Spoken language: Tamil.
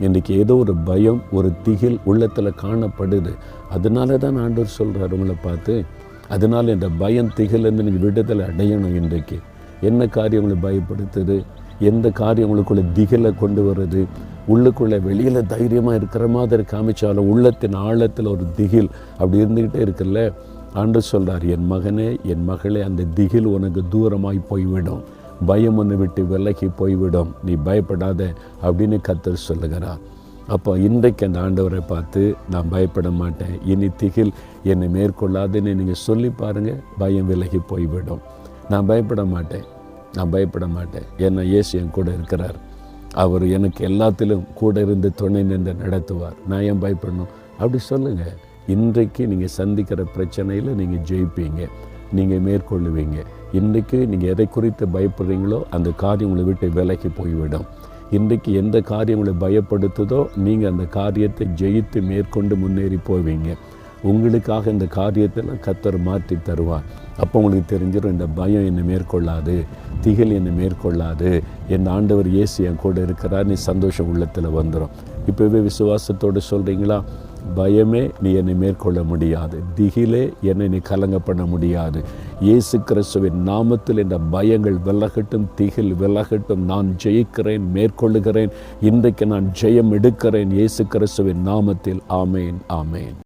இன்றைக்கி ஏதோ ஒரு பயம், ஒரு திகில் உள்ளத்தில் காணப்படுது. அதனால தான் ஆண்டவர் சொல்கிறார் உங்களை பார்த்து, அதனால் இந்த பயம் திகிலேருந்து நீங்கள் விடுதலை அடையணும். இன்றைக்கு என்ன காரியம் உங்களை பயப்படுத்துது, எந்த காரியம் உங்களுக்குள்ளே திகிலை கொண்டு வருது, உள்ளுக்குள்ளே வெளியில் தைரியமாக இருக்கிற மாதிரி காமிச்சாலும் உள்ளத்தின் ஆழத்தில் ஒரு திகில் அப்படி இருந்துக்கிட்டே இருக்குல்ல. ஆண்டவர் சொல்கிறார், என் மகனே, என் மகளே, அந்த திகில் உனக்கு தூரமாய் போய்விடும், பயம் ஒன்று விட்டு விலகி போய்விடும், நீ பயப்படாத அப்படின்னு கர்த்தர் சொல்லுகிறார். அப்போ இன்றைக்கு அந்த ஆண்டவரை பார்த்து, நான் பயப்பட மாட்டேன், இனி திகில் என்னை மேற்கொள்ளாதுன்னு நீங்கள் சொல்லி பாருங்கள், பயம் விலகி போய்விடும். நான் பயப்பட மாட்டேன், நான் பயப்பட மாட்டேன், ஏன்னா இயேசு என் கூட இருக்கிறார், அவர் எனக்கு எல்லாத்திலும் கூட இருந்து துணை நின்று நடத்துவார், நான் ஏன் பயப்படணும் அப்படி சொல்லுங்கள். இன்றைக்கு நீங்கள் சந்திக்கிற பிரச்சனையில் நீங்கள் ஜெயிப்பீங்க, நீங்கள் மேற்கொள்ளுவீங்க. இன்றைக்கு நீங்கள் எதை குறித்து பயப்படுறீங்களோ அந்த காரியம் உங்களை விட்டு விலகி போய்விடும். இன்றைக்கு எந்த காரியம் உங்களை பயப்படுத்துதோ நீங்கள் அந்த காரியத்தை ஜெயித்து மேற்கொண்டு முன்னேறி போவீங்க. உங்களுக்காக இந்த காரியத்தில் கர்த்தர் மாற்றி தருவார். அப்போ உங்களுக்கு தெரிஞ்சிடும், இந்த பயம் என்னை மேற்கொள்ளாது, திகில் என்னை மேற்கொள்ளாது, என் ஆண்டவர் இயேசு என் கூட இருக்கிறார், நீ சந்தோஷம் உள்ளத்தில் வந்துடும். இப்போவே விசுவாசத்தோடு சொல்கிறீங்களா, பயமே நீ என்னை மேற்கொள்ள முடியாது, திகிலே என்னை நீ கலங்க பண்ண முடியாது, இயேசு கிறிஸ்துவின் நாமத்தில் இந்த பயங்கள் விலகட்டும், திகில் விலகட்டும், நான் ஜெயிக்கிறேன், மேற்கொள்ளுகிறேன், இன்றைக்கு நான் ஜெயம் எடுக்கிறேன், இயேசு கிறிஸ்துவின் நாமத்தில். ஆமேன், ஆமேன்.